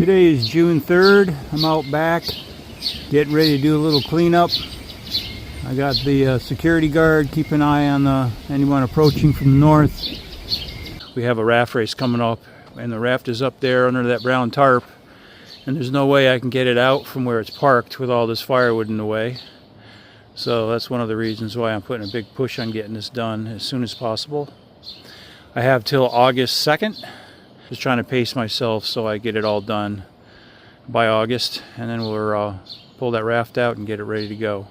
Today is June 3rd. I'm out back getting ready to do a little cleanup. I got the security guard keeping an eye on anyone approaching from the north. We have a raft race coming up, and the raft is up there under that brown tarp, and there's no way I can get it out from where it's parked with all this firewood in the way. So that's one of the reasons why I'm putting a big push on getting this done as soon as possible. I have till August 2nd. Just trying to pace myself so I get it all done by August, and then we'll pull that raft out and get it ready to go.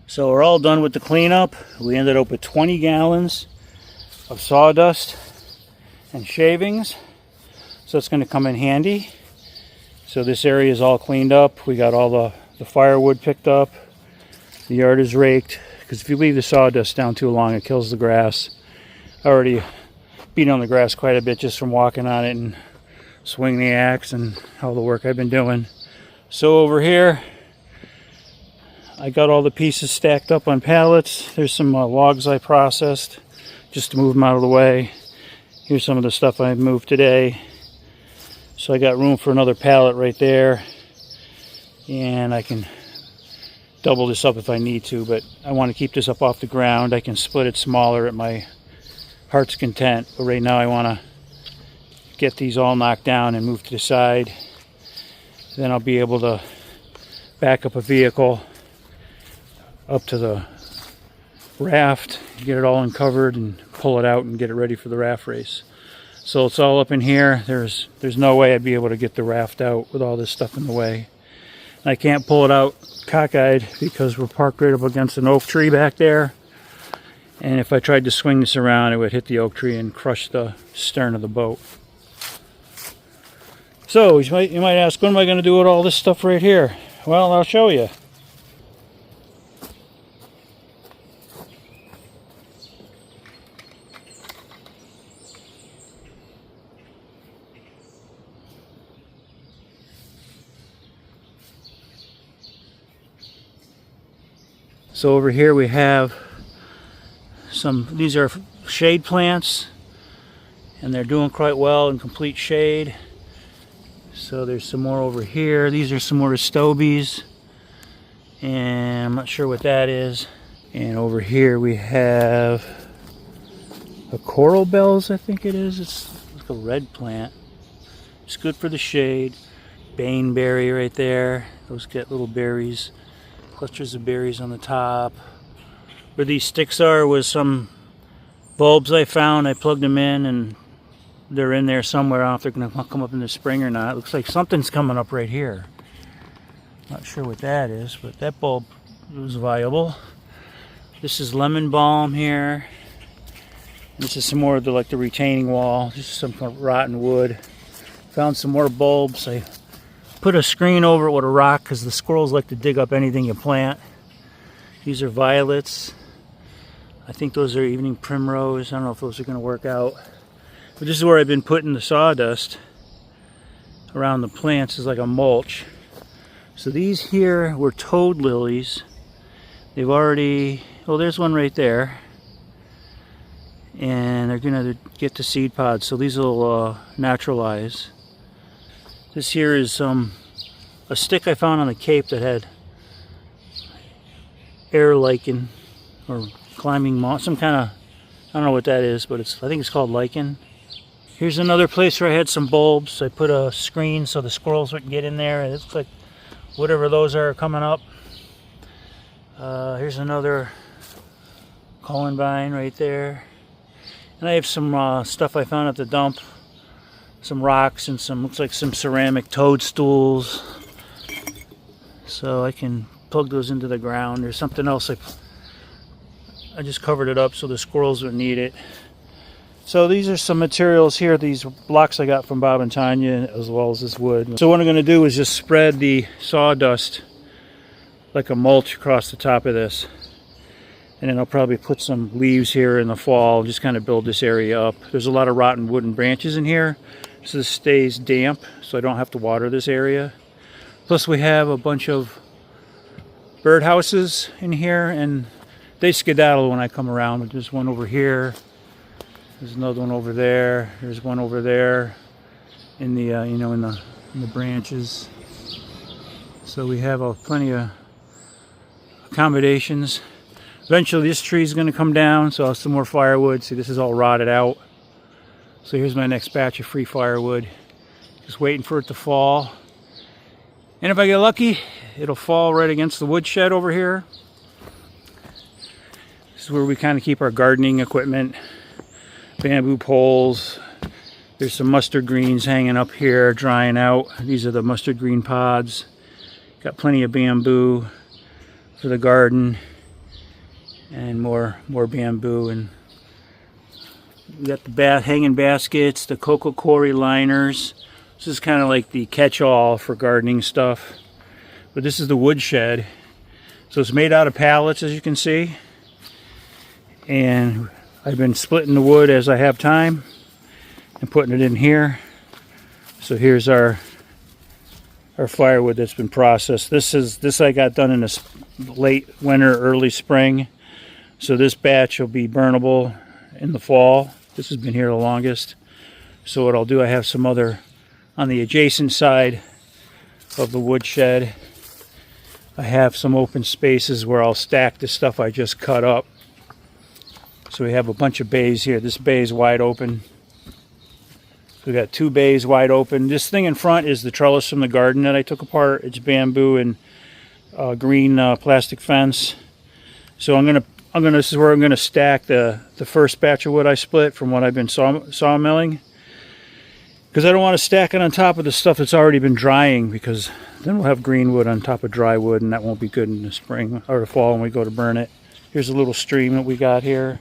So we're all done with the cleanup. We ended up with 20 gallons of sawdust and shavings. So it's going to come in handy. So this area is all cleaned up. We got all the firewood picked up. The yard is raked, because if you leave the sawdust down too long, it kills the grass. I already beat on the grass quite a bit just from walking on it and swinging the axe and all the work I've been doing. So over here, I got all the pieces stacked up on pallets. There's some logs I processed just to move them out of the way. Here's some of the stuff I moved today. So I got room for another pallet right there, and I can double this up if I need to, but I want to keep this up off the ground. I can split it smaller at my heart's content, but right now I want to get these all knocked down and move to the side. Then I'll be able to back up a vehicle up to the raft, get it all uncovered and pull it out and get it ready for the raft race. So it's all up in here. There's no way I'd be able to get the raft out with all this stuff in the way. And I can't pull it out cockeyed because we're parked right up against an oak tree back there. And if I tried to swing this around, it would hit the oak tree and crush the stern of the boat. So you might ask, what am I going to do with all this stuff right here? Well, I'll show you. So over here we have these are shade plants, and they're doing quite well in complete shade. So there's some more over here. These are some more stobies, and I'm not sure what that is. And over here we have a coral bells, I think it is. It's like a red plant. It's good for the shade. Baneberry right there. Those get little berries. Clusters of berries on the top. Where these sticks are was some bulbs I found. I plugged them in and they're in there somewhere. I don't know if they're going to come up in the spring or not. It looks like something's coming up right here. Not sure what that is, but that bulb was viable. This is lemon balm here. This is some more of the retaining wall. This is some rotten wood. Found some more bulbs. I put a screen over it with a rock because the squirrels like to dig up anything you plant. These are violets. I think those are evening primrose. I don't know if those are going to work out. But this is where I've been putting the sawdust around the plants as like a mulch. So these here were toad lilies. They've already, well, there's one right there. And they're going to get to seed pods. So these will naturalize. This here is a stick I found on the Cape that had air lichen or climbing moss, some kind of, I don't know what that is, but I think it's called lichen. Here's another place where I had some bulbs. I put a screen so the squirrels wouldn't get in there. It looks like whatever those are coming up. Here's another columbine right there. And I have some stuff I found at the dump. Some rocks and looks like some ceramic toadstools. So I can plug those into the ground. There's something else I just covered it up so the squirrels would need it. So these are some materials here. These blocks I got from Bob and Tanya, as well as this wood. So what I'm going to do is just spread the sawdust like a mulch across the top of this. And then I'll probably put some leaves here in the fall, just kind of build this area up. There's a lot of rotten wood and branches in here, so this stays damp, so I don't have to water this area. Plus we have a bunch of birdhouses in here, and they skedaddle when I come around. But there's one over here. There's another one over there. There's one over there in the in the branches. So we have plenty of accommodations. Eventually this tree is going to come down, so I'll have some more firewood. See, this is all rotted out. So here's my next batch of free firewood. Just waiting for it to fall. And if I get lucky, it'll fall right against the woodshed over here. This is where we kind of keep our gardening equipment. Bamboo poles. There's some mustard greens hanging up here, drying out. These are the mustard green pods. Got plenty of bamboo for the garden. And more bamboo, and we got the hanging baskets, the cocoa quarry liners. This is kind of like the catch-all for gardening stuff. But this is the woodshed. So it's made out of pallets, as you can see. And I've been splitting the wood as I have time and putting it in here. So here's our firewood that's been processed. This I got done in the late winter, early spring. So this batch will be burnable in the fall. This has been here the longest. So what I'll do, I have some other on the adjacent side of the woodshed. I have some open spaces where I'll stack the stuff I just cut up. So we have a bunch of bays here. This bay is wide open. We got 2 bays wide open. This thing in front is the trellis from the garden that I took apart. It's bamboo and green plastic fence. So this is where I'm gonna stack the first batch of wood I split from what I've been sawmilling. Because I don't want to stack it on top of the stuff that's already been drying, because then we'll have green wood on top of dry wood, and that won't be good in the spring or the fall when we go to burn it. Here's a little stream that we got here.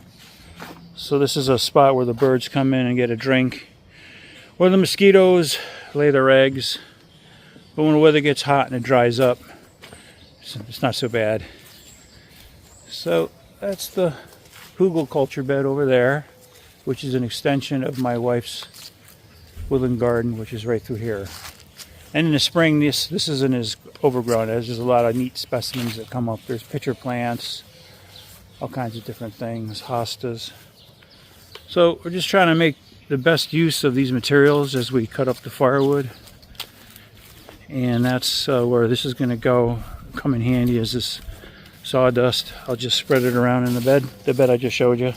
So this is a spot where the birds come in and get a drink, where the mosquitoes lay their eggs. But when the weather gets hot and it dries up, it's not so bad. So that's the hügelkultur bed over there, which is an extension of my wife's woodland garden, which is right through here. And in the spring, this isn't as overgrown. There's just a lot of neat specimens that come up. There's pitcher plants, all kinds of different things, hostas. So we're just trying to make the best use of these materials as we cut up the firewood. And that's where this is going to come in handy, as this sawdust. I'll just spread it around in the bed I just showed you.